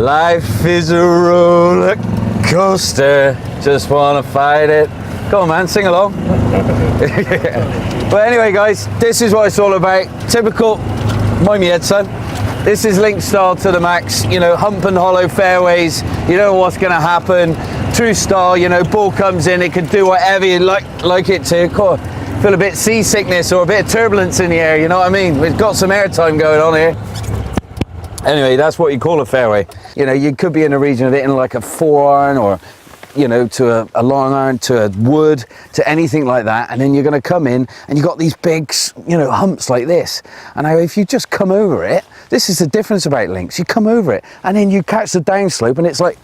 Life is a roller coaster, just wanna fight it. Come on man, sing along. But anyway guys, this is what it's all about. Typical, mind me head son. This is link style to the max, you know, hump and hollow fairways, you know what's gonna happen. True style, you know, ball comes in, it can do whatever you like it to. Cool. Feel a bit seasickness or a bit of turbulence in the air, you know what I mean? We've got some airtime going on here. Anyway, that's what you call a fairway. You know, you could be in a region of hitting like a 4-iron or, you know, to a long iron, to a wood, to anything like that. And then you're going to come in and you've got these big, you know, humps like this. And now if you just come over it, this is the difference about links. You come over it and then you catch the downslope and it's like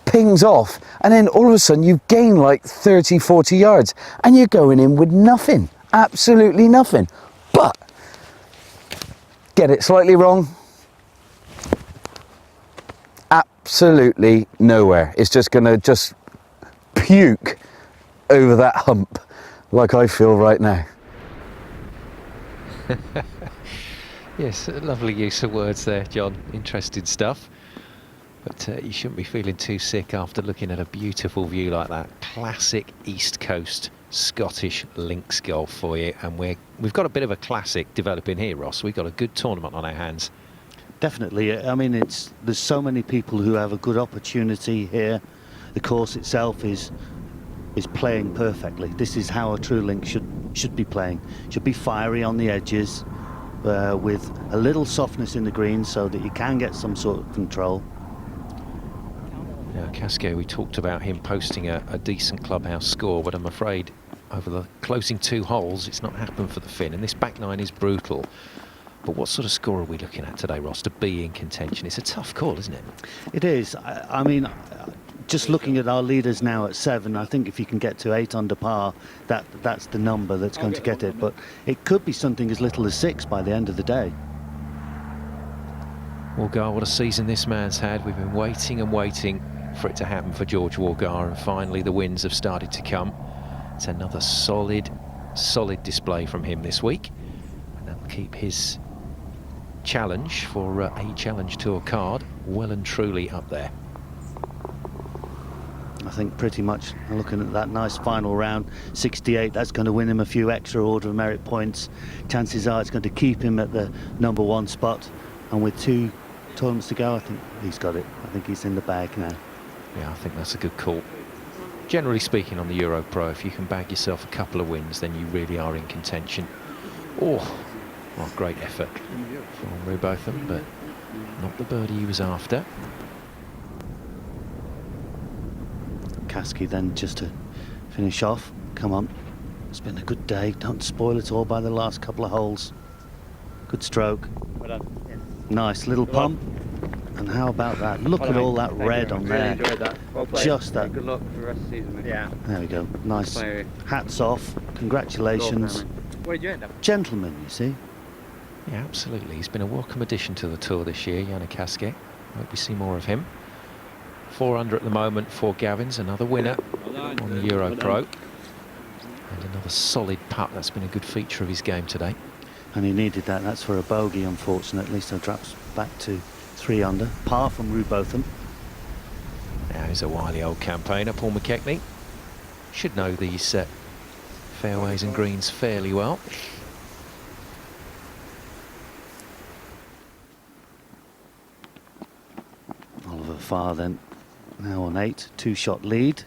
pings off. And then all of a sudden you've gained like 30, 40 yards and you're going in with nothing, absolutely nothing. But get it slightly wrong. Absolutely nowhere. It's just going to just puke over that hump like I feel right now. Yes, lovely use of words there, John. Interesting stuff. But you shouldn't be feeling too sick after looking at a beautiful view like that. Classic East Coast Scottish links golf for you. And we've got a bit of a classic developing here, Ross. We've got a good tournament on our hands. Definitely. I mean, there's so many people who have a good opportunity here. The course itself is playing perfectly. This is how a true link should be playing. Should be fiery on the edges, with a little softness in the green so that you can get some sort of control. Now, Casquet, we talked about him posting a decent clubhouse score, but I'm afraid over the closing 2 holes, it's not happened for the Finn, and this back nine is brutal. But what sort of score are we looking at today, Ross, to be in contention? It's a tough call, isn't it? It is. I mean, just looking at our leaders now at 7, I think if you can get to 8 under par, that's the number that's going to get it. But it could be something as little as 6 by the end of the day. Wargar, what a season this man's had. We've been waiting and waiting for it to happen for George Wargar, and finally the wins have started to come. It's another solid display from him this week, and that'll keep his challenge for a Challenge Tour card well and truly up there. I think pretty much looking at that nice final round, 68, that's going to win him a few extra order of merit points. Chances are it's going to keep him at the #1 spot, and with 2 tournaments to go, I think he's got it. I think he's in the bag now. Yeah, I think that's a good call. Generally speaking, on the EuroPro, if you can bag yourself a couple of wins, then you really are in contention. Oh, well, great effort from Rue Botham, but not the birdie he was after. Kasky then just to finish off. Come on, it's been a good day. Don't spoil it all by the last couple of holes. Good stroke. Well done. Nice little pump. And how about that? Look at all that red on there. Really enjoyed that. Well played. Just that. Good luck for the rest of the season, mate. Yeah. There we go. Nice. Play. Hats off. Congratulations. Where did you end up? Gentlemen, you see. Yeah, absolutely. He's been a welcome addition to the tour this year, Yannick Kasquet. Hope we see more of him. 4 under at the moment for Gavins, another winner on the EuroPro. And another solid putt. That's been a good feature of his game today. And he needed that. That's for a bogey, unfortunately. So drops back to 3 under. Par from Rue Botham. Now he's a wily old campaigner, Paul McKechnie. Should know these fairways and greens fairly well. Oliver Farr then now on 8, 2-shot lead.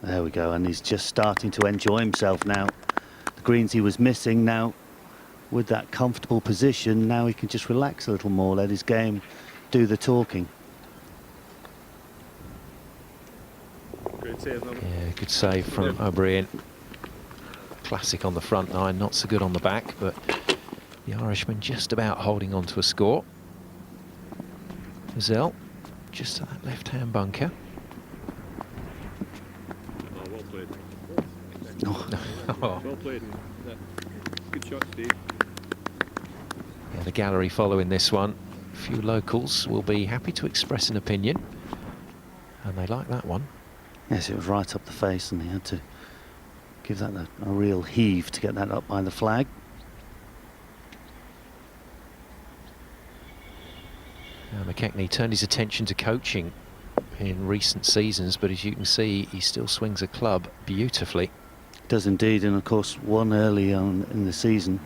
There we go, and he's just starting to enjoy himself now. The greens he was missing now, with that comfortable position, now he can just relax a little more, let his game do the talking. Yeah, good save from O'Brien. Classic on the front 9, not so good on the back, but the Irishman just about holding on to a score. Zell just to that left-hand bunker. Well played. Oh. Well played. Good shot, Steve. Yeah, the gallery following this one. A few locals will be happy to express an opinion, and they like that one. Yes, it was right up the face, and he had to give that a real heave to get that up by the flag. McKechnie turned his attention to coaching in recent seasons, but as you can see, he still swings a club beautifully. Does indeed, and of course one early on in the season,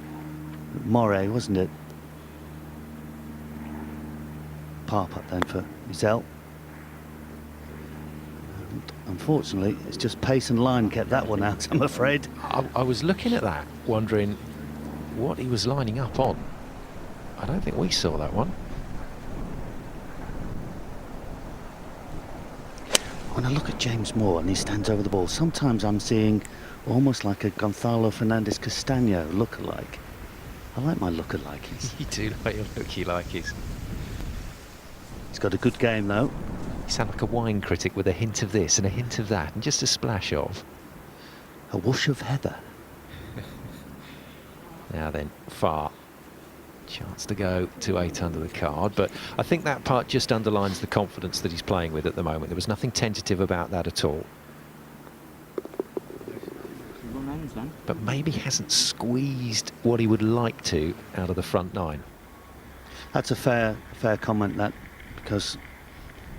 Moray, wasn't it? Par putt then for Zell. And unfortunately, it's just pace and line kept that one out, I'm afraid. I was looking at that, wondering what he was lining up on. I don't think we saw that one. When I look at James Moore and he stands over the ball, sometimes I'm seeing almost like a Gonzalo Fernandez Castaño look-alike. I like my look-alikes. You do like your looky-likeys. He's got a good game though. You sound like a wine critic with a hint of this and a hint of that and just a splash of. A whoosh of heather. Now then, far. Chance to go to 8 under the card, but I think that part just underlines the confidence that he's playing with at the moment. There was nothing tentative about that at all. But maybe hasn't squeezed what he would like to out of the front 9. That's a fair comment, that, because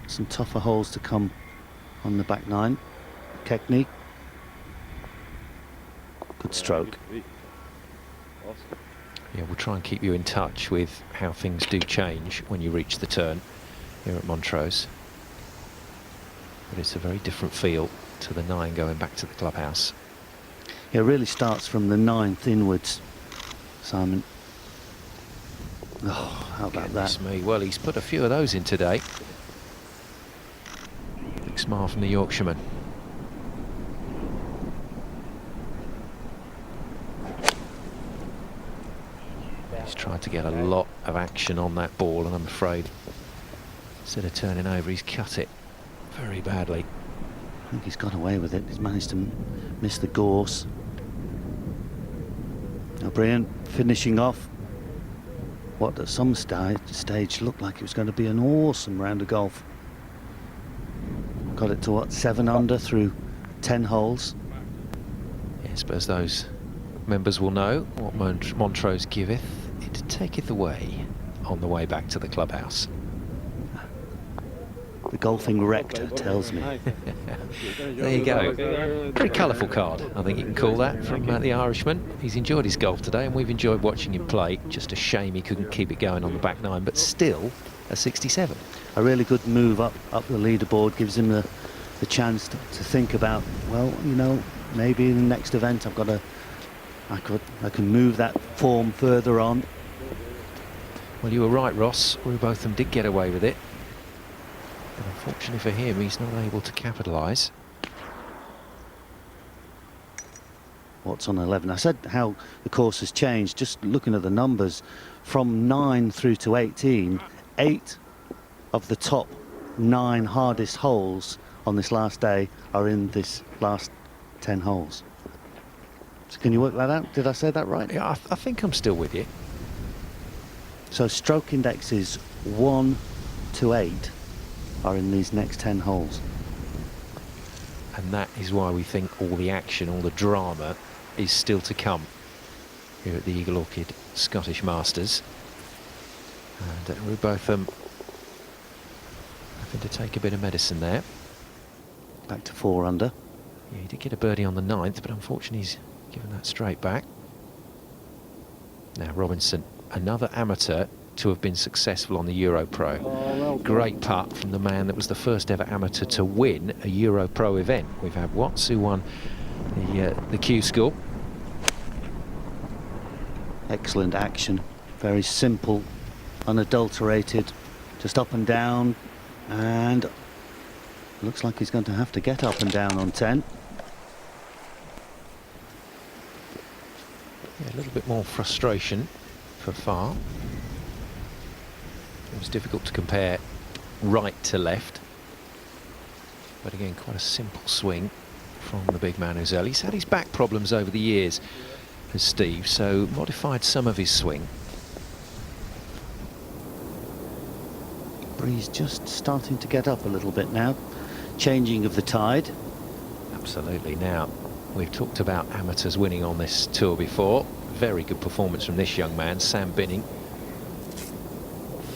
some tougher holes to come on the back 9. Kechny. Good stroke. Yeah, we'll try and keep you in touch with how things do change when you reach the turn here at Montrose. But it's a very different feel to the 9 going back to the clubhouse. It really starts from the 9th inwards, Simon. Oh, how about Goodness that? me. Well, he's put a few of those in today. Big smile from the Yorkshireman. He's tried to get a lot of action on that ball, and I'm afraid instead of turning over, he's cut it very badly. I think he's got away with it. He's managed to miss the gorse. O'Brien finishing off what at some stage looked like it was going to be an awesome round of golf. Got it to what, 7 under through 10 holes. Yeah, I suppose those members will know what Montrose giveth, it taketh away on the way back to the clubhouse. The golfing rector tells me. There you go. Very colourful card, I think you can call that, from the Irishman. He's enjoyed his golf today, and we've enjoyed watching him play. Just a shame he couldn't keep it going on the back 9, but still a 67. A really good move up the leaderboard, gives him the chance to think about, well, you know, maybe in the next event I can move that form further on. Well, you were right, Ross. Rewbotham did get away with it. But unfortunately for him, he's not able to capitalise. What's on 11? I said how the course has changed. Just looking at the numbers, from 9 through to 18, 8 of the top 9 hardest holes on this last day are in this last 10 holes. So can you work that out? Did I say that right? Yeah, I think I'm still with you. So stroke indexes 1 to 8 are in these next 10 holes. And that is why we think all the action, all the drama is still to come here at the Eagle Orchid Scottish Masters. And Rewbotham having to take a bit of medicine there. Back to 4 under. Yeah, he did get a birdie on the 9th, but unfortunately he's given that straight back. Now Robinson, another amateur to have been successful on the EuroPro. Great putt from the man that was the first ever amateur to win a EuroPro event. We've had Watts, who won the Q School. Excellent action, very simple, unadulterated, just up and down, and looks like he's going to have to get up and down on 10. Yeah, a little bit more frustration for Farr. It was difficult to compare right to left, but again quite a simple swing from the big man Uzell. He's had his back problems over the years, as Steve, so modified some of his swing. Breeze just starting to get up a little bit now. Changing of the tide. Absolutely. Now, we've talked about amateurs winning on this tour before. Very good performance from this young man, Sam Binning.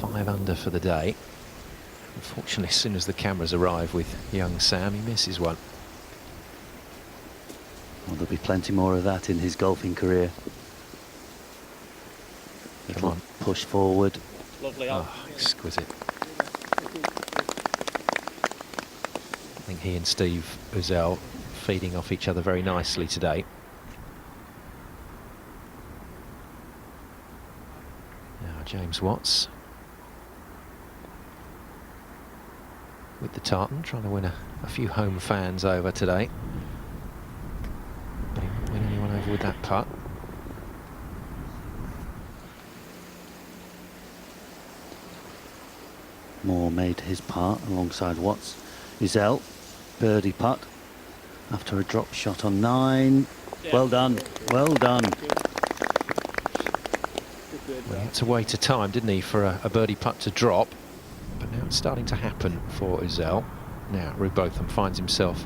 5 under for the day. Unfortunately, as soon as the cameras arrive with young Sam, he misses one. Well, there'll be plenty more of that in his golfing career. Come Little on. push forward. Lovely Oh, exquisite. I think he and Steve Uzel feeding off each other very nicely today. Now James Watts with the tartan, trying to win a few home fans over today. But he won't win anyone over with that putt. Moore made his part alongside Watts. Uzel, birdie putt after a drop shot on 9. Well done, well done. Well, he had to wait a time, didn't he, for a birdie putt to drop. But now it's starting to happen for Uzel. Now Rebotham finds himself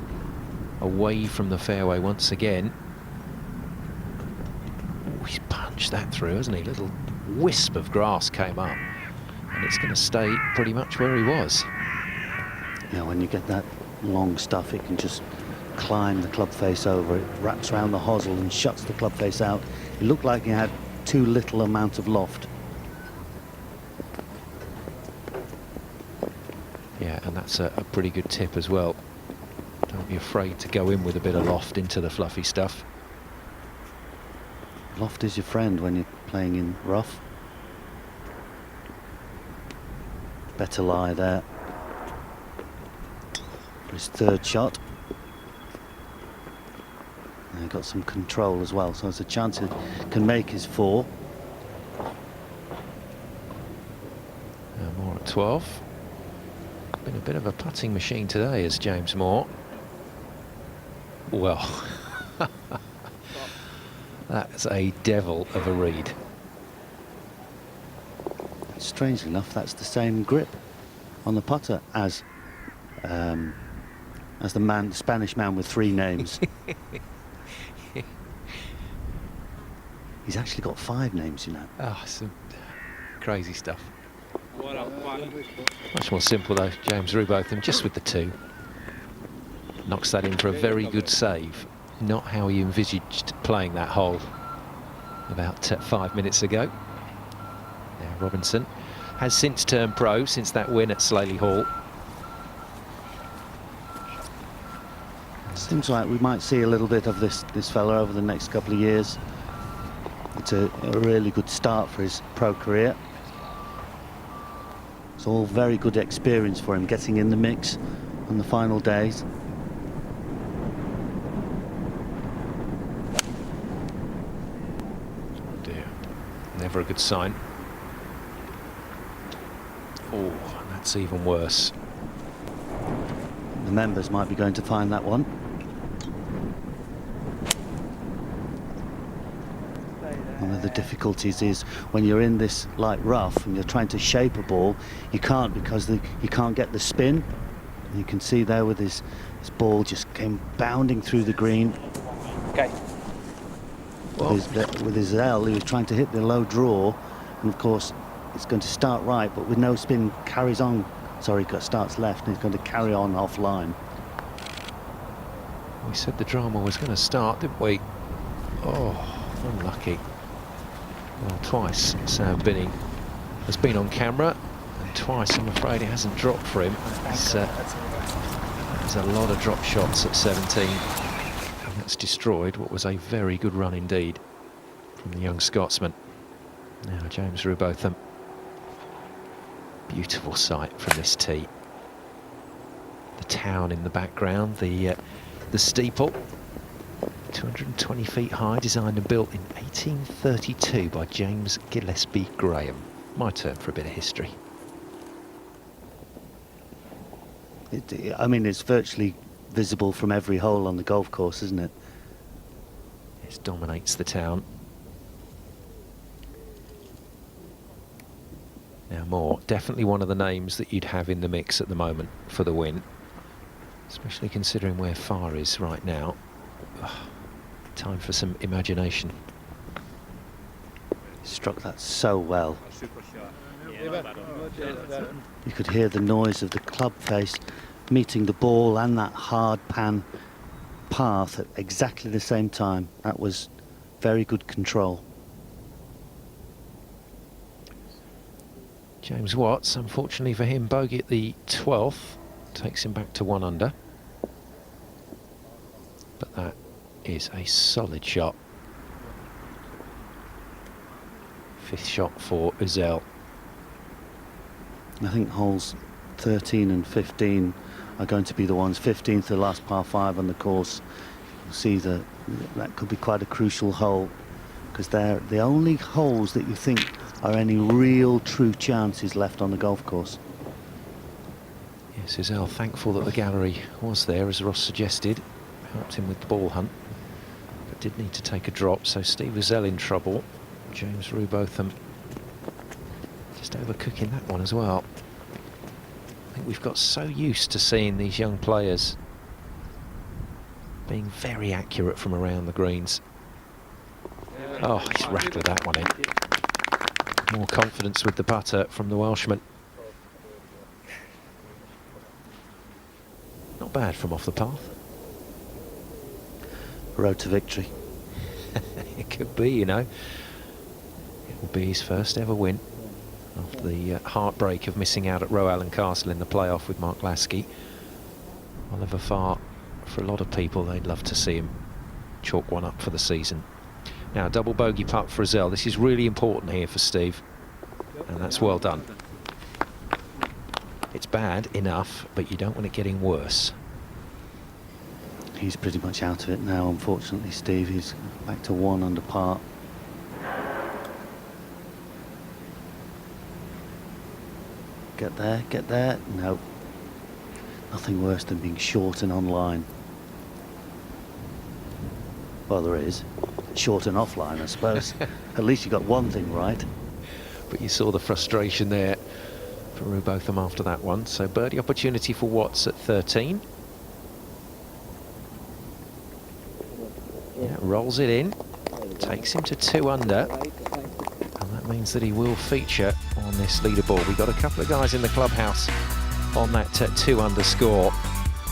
away from the fairway once again. Oh, he's punched that through, hasn't he? Little wisp of grass came up. And it's going to stay pretty much where he was. Yeah, when you get that long stuff, it can just climb the club face over. It wraps around the hosel and shuts the club face out. It looked like he had too little amount of loft. Yeah, and that's a pretty good tip as well. Don't be afraid to go in with a bit of loft into the fluffy stuff. Loft is your friend when you're playing in rough. Better lie there for his third shot. And he got some control as well, so there's a chance he can make his 4. Now Moore at 12. Been a bit of a putting machine today, as James Moore. Well, that's a devil of a read. Strangely enough, that's the same grip on the putter as the Spanish man with 3 names. He's actually got 5 names, you know. Oh, some crazy stuff. What up, Much more simple though, James Rebotham, just with the 2. Knocks that in for a very good save. Not how he envisaged playing that hole about 5 minutes ago. Now Robinson has since turned pro, since that win at Slaley Hall. Seems like we might see a little bit of this fella over the next couple of years. It's a really good start for his pro career. It's all very good experience for him, getting in the mix on the final days. Oh dear, never a good sign. Oh, that's even worse. The members might be going to find that one. One of the difficulties is when you're in this light rough and you're trying to shape a ball, you can't, because you can't get the spin. And you can see there with his ball just came bounding through the green. Okay. With his L, he was trying to hit the low draw, and of course it's going to start right, but with no spin carries on. Sorry, starts left and he's going to carry on offline. We said the drama was going to start, didn't we? Oh, unlucky. Well, twice Sam Binning has been on camera, and twice I'm afraid it hasn't dropped for him. There's a lot of drop shots at 17, and that's destroyed what was a very good run indeed from the young Scotsman. Now James Rebotham. Beautiful sight from this tee. The town in the background, the steeple, 220 feet high, designed and built in 1832 by James Gillespie Graham. My turn for a bit of history. I mean, it's virtually visible from every hole on the golf course, isn't it? It dominates the town. Now Moore, definitely one of the names that you'd have in the mix at the moment for the win, especially considering where Farr is right now. Ugh, time for some imagination. Struck that so well. A super shot. Yeah. You could hear the noise of the club face meeting the ball and that hard pan path at exactly the same time. That was very good control. James Watts, unfortunately for him, bogey at the 12th, takes him back to 1 under. But that is a solid shot. 5th shot for Uzel. I think holes 13 and 15 are going to be the ones. 15th, the last par 5 on the course. You'll see that could be quite a crucial hole, because they're the only holes that you think are any real true chances left on the golf course. Yes, Uzel thankful that the gallery was there, as Ross suggested. Helped him with the ball hunt, but did need to take a drop, so Steve Uzel in trouble. James Rewbotham just overcooking that one as well. I think we've got so used to seeing these young players being very accurate from around the greens. Oh, he's rattled that one in. More confidence with the putter from the Welshman. Not bad from off the path. Road to victory. It could be, you know. It will be his first ever win after the heartbreak of missing out at Roe Allen Castle in the playoff with Mark Lasky. Oliver Farr, for a lot of people, they'd love to see him chalk one up for the season. Now, double bogey putt for Uzel. This is really important here for Steve, and that's well done. It's bad enough, but you don't want it getting worse. He's pretty much out of it now, unfortunately, Steve. He's back to 1 under par. Get there, get there. No. Nothing worse than being short and online. Well, there is. Short and offline, I suppose. At least you got one thing right. But you saw the frustration there for Rewbotham after that one. So birdie opportunity for Watts at 13. Yeah, rolls it in, takes him to 2 under, and that means that he will feature on this leaderboard. We've got a couple of guys in the clubhouse on that 2 under score,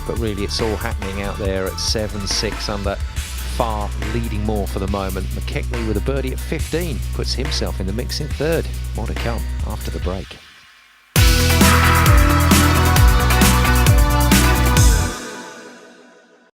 but really it's all happening out there at 7, 6 under. Farr leading more for the moment. McKechnie with a birdie at 15 puts himself in the mix in 3rd. More to come after the break.